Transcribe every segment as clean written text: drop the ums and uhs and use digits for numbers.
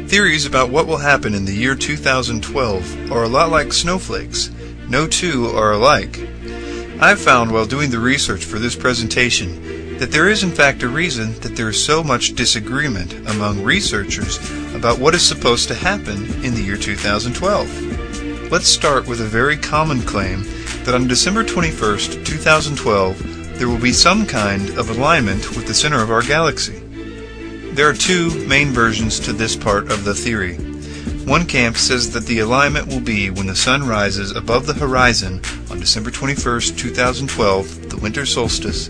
Theories about what will happen in the year 2012 are a lot like snowflakes. No two are alike. I've found while doing the research for this presentation that there is in fact a reason that there is so much disagreement among researchers about what is supposed to happen in the year 2012. Let's start with a very common claim that on December 21st, 2012, there will be some kind of alignment with the center of our galaxy. There are two main versions to this part of the theory. One camp says that the alignment will be when the sun rises above the horizon on December 21st, 2012, the winter solstice,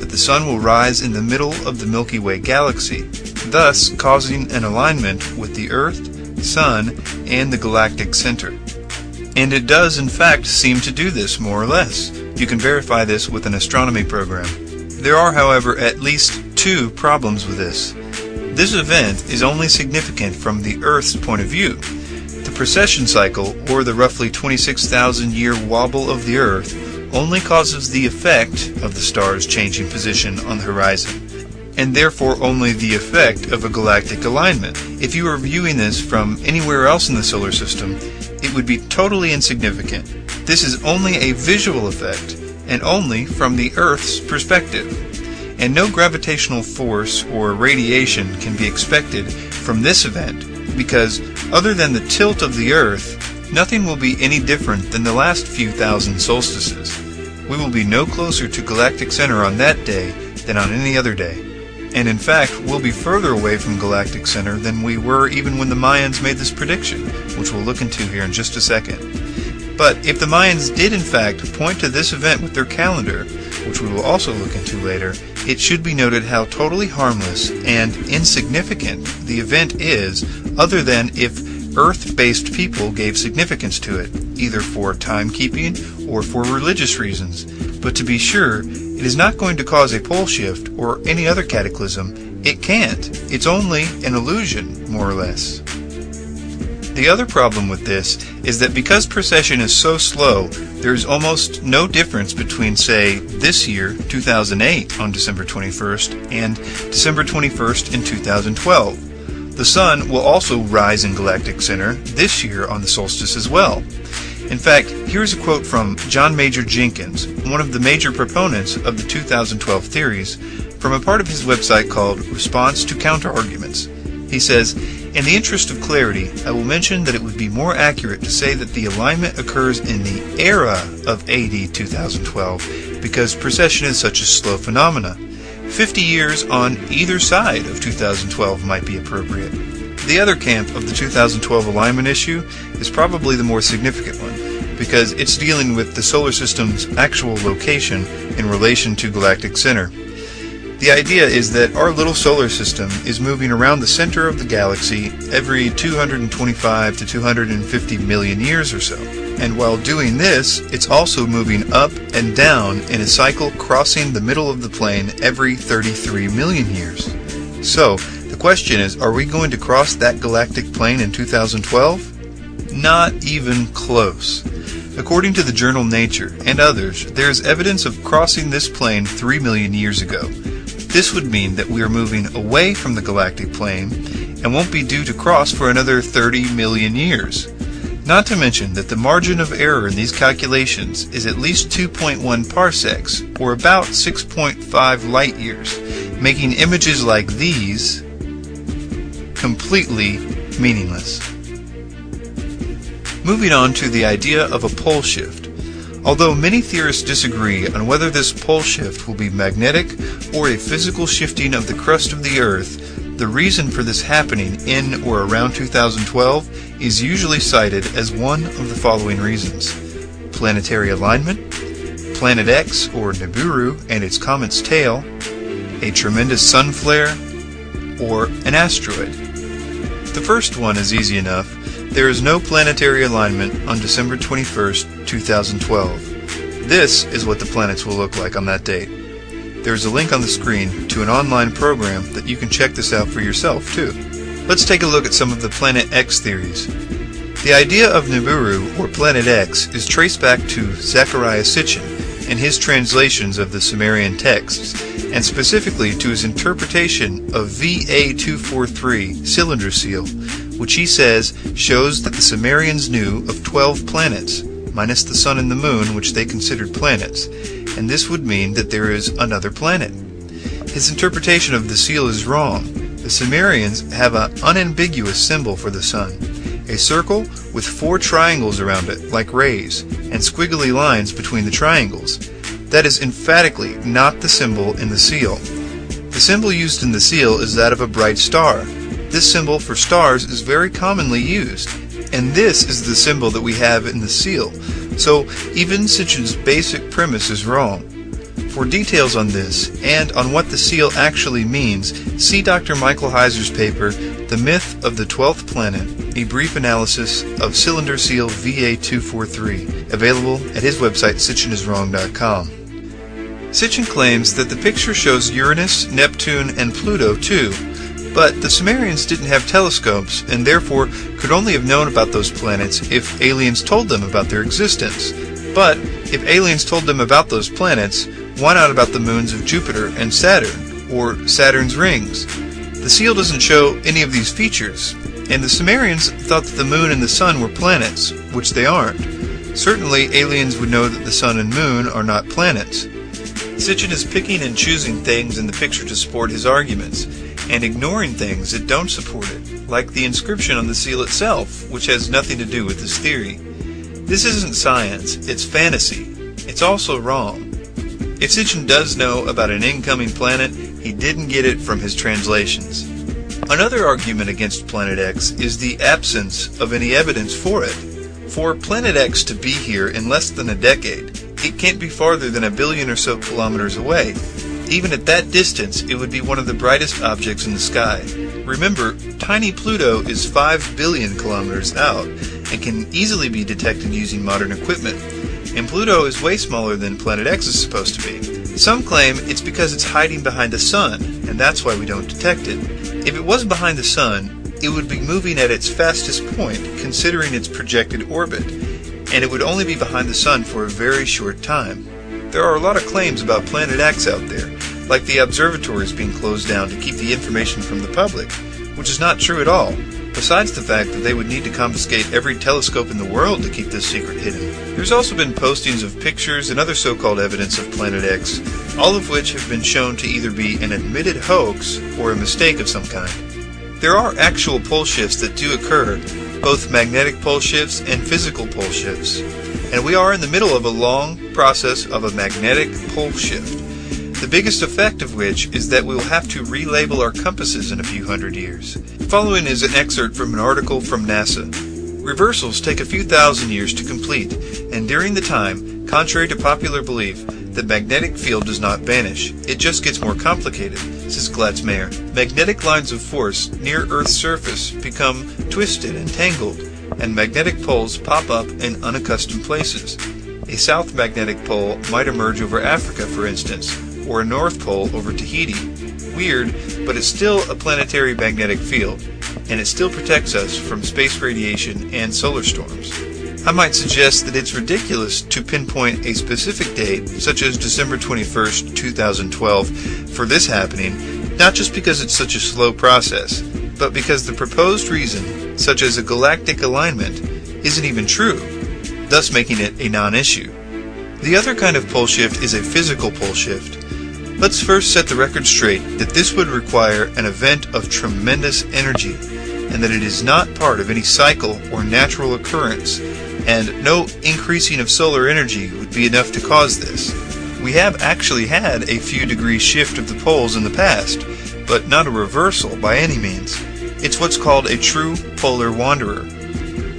that the sun will rise in the middle of the Milky Way Galaxy, thus causing an alignment with the Earth, Sun, and the galactic center. And it does in fact seem to do this more or less. You can verify this with an astronomy program. There are, however, at least two problems with this. This event is only significant from the Earth's point of view. The precession cycle, or the roughly 26,000-year wobble of the Earth, only causes the effect of the stars changing position on the horizon, and therefore only the effect of a galactic alignment. If you were viewing this from anywhere else in the solar system, it would be totally insignificant. This is only a visual effect, and only from the Earth's perspective. And no gravitational force or radiation can be expected from this event, because other than the tilt of the Earth, nothing will be any different than the last few thousand solstices. We will be no closer to galactic center on that day than on any other day. And in fact, we'll be further away from galactic center than we were even when the Mayans made this prediction, which we'll look into here in just a second. But if the Mayans did in fact point to this event with their calendar, which we will also look into later, it should be noted how totally harmless and insignificant the event is, other than if Earth-based people gave significance to it, either for timekeeping or for religious reasons. But to be sure, it is not going to cause a pole shift or any other cataclysm. It can't. It's only an illusion, more or less. The other problem with this is that because precession is so slow, there is almost no difference between, say, this year, 2008, on December 21st, and December 21st in 2012. The sun will also rise in galactic center this year on the solstice as well. In fact, here's a quote from John Major Jenkins, one of the major proponents of the 2012 theories, from a part of his website called Response to Counterarguments. He says, "In the interest of clarity, I will mention that it would be more accurate to say that the alignment occurs in the era of AD 2012 because precession is such a slow phenomena. 50 years on either side of 2012 might be appropriate." The other camp of the 2012 alignment issue is probably the more significant one, because it's dealing with the solar system's actual location in relation to galactic center. The idea is that our little solar system is moving around the center of the galaxy every 225 to 250 million years or so. And while doing this, it's also moving up and down in a cycle crossing the middle of the plane every 33 million years. So, the question is, are we going to cross that galactic plane in 2012? Not even close. According to the journal Nature and others, there is evidence of crossing this plane 3 million years ago. This would mean that we are moving away from the galactic plane and won't be due to cross for another 30 million years. Not to mention that the margin of error in these calculations is at least 2.1 parsecs, or about 6.5 light years, making images like these completely meaningless. Moving on to the idea of a pole shift. Although many theorists disagree on whether this pole shift will be magnetic or a physical shifting of the crust of the Earth, the reason for this happening in or around 2012 is usually cited as one of the following reasons: planetary alignment, Planet X or Nibiru and its comet's tail, a tremendous sun flare, or an asteroid. The first one is easy enough. There is no planetary alignment on December 21st, 2012. This is what the planets will look like on that date. There is a link on the screen to an online program that you can check this out for yourself too. Let's take a look at some of the Planet X theories. The idea of Nibiru, or Planet X, is traced back to Zecharia Sitchin and his translations of the Sumerian texts, and specifically to his interpretation of VA243 cylinder seal, which he says shows that the Sumerians knew of 12 planets, minus the sun and the moon, which they considered planets, and this would mean that there is another planet. His interpretation of the seal is wrong. The Sumerians have an unambiguous symbol for the sun, a circle with 4 triangles around it, like rays, and squiggly lines between the triangles. That is emphatically not the symbol in the seal. The symbol used in the seal is that of a bright star. This symbol for stars is very commonly used, and this is the symbol that we have in the seal. So even Sitchin's basic premise is wrong. For details on this, and on what the seal actually means, see Dr. Michael Heiser's paper, The Myth of the 12th Planet, a brief analysis of cylinder seal VA243, available at his website sitchiniswrong.com. Sitchin claims that the picture shows Uranus, Neptune, and Pluto too, but the Sumerians didn't have telescopes and therefore could only have known about those planets if aliens told them about their existence. But if aliens told them about those planets, why not about the moons of Jupiter and Saturn, or Saturn's rings? The seal doesn't show any of these features, and the Sumerians thought that the moon and the sun were planets, which they aren't. Certainly aliens would know that the sun and moon are not planets. Sitchin is picking and choosing things in the picture to support his arguments, and ignoring things that don't support it, like the inscription on the seal itself, which has nothing to do with his theory. This isn't science, it's fantasy. It's also wrong. If Sitchin does know about an incoming planet, he didn't get it from his translations. Another argument against Planet X is the absence of any evidence for it. For Planet X to be here in less than a decade, it can't be farther than 1 billion or so kilometers away. Even at that distance, it would be one of the brightest objects in the sky. Remember, tiny Pluto is 5 billion kilometers out and can easily be detected using modern equipment. And Pluto is way smaller than Planet X is supposed to be. Some claim it's because it's hiding behind the sun, and that's why we don't detect it. If it was behind the sun, it would be moving at its fastest point, considering its projected orbit, and it would only be behind the sun for a very short time. There are a lot of claims about Planet X out there, like the observatories being closed down to keep the information from the public, which is not true at all, besides the fact that they would need to confiscate every telescope in the world to keep this secret hidden. There's also been postings of pictures and other so-called evidence of Planet X, all of which have been shown to either be an admitted hoax or a mistake of some kind. There are actual pole shifts that do occur, both magnetic pole shifts and physical pole shifts, and we are in the middle of a long process of a magnetic pole shift, the biggest effect of which is that we will have to relabel our compasses in a few hundred years. The following is an excerpt from an article from NASA. Reversals take a few thousand years to complete, and during the time, contrary to popular belief, the magnetic field does not vanish. It just gets more complicated, says Glatzmeyer. Magnetic lines of force near Earth's surface become twisted and tangled, and magnetic poles pop up in unaccustomed places. A south magnetic pole might emerge over Africa, for instance, or a north pole over Tahiti. Weird, but it's still a planetary magnetic field, and it still protects us from space radiation and solar storms. I might suggest that it's ridiculous to pinpoint a specific date, such as December 21st, 2012, for this happening, not just because it's such a slow process, but because the proposed reason, such as a galactic alignment, isn't even true, thus making it a non-issue. The other kind of pole shift is a physical pole shift. Let's first set the record straight that this would require an event of tremendous energy, and that it is not part of any cycle or natural occurrence, and no increasing of solar energy would be enough to cause this. We have actually had a few degree shift of the poles in the past, but not a reversal by any means. It's what's called a true polar wanderer.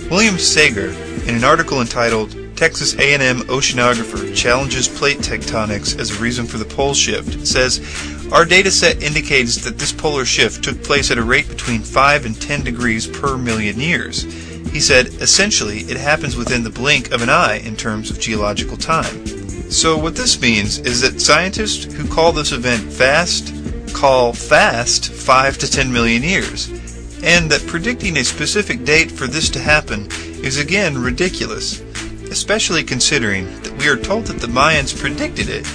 William Saga, in an article entitled Texas A&M Oceanographer Challenges Plate Tectonics as a Reason for the Pole Shift, says, our data set indicates that this polar shift took place at a rate between 5 and 10 degrees per million years. He said, essentially, it happens within the blink of an eye in terms of geological time. So what this means is that scientists who call this event fast call fast 5 to 10 million years, and that predicting a specific date for this to happen is again ridiculous, especially considering that we are told that the Mayans predicted it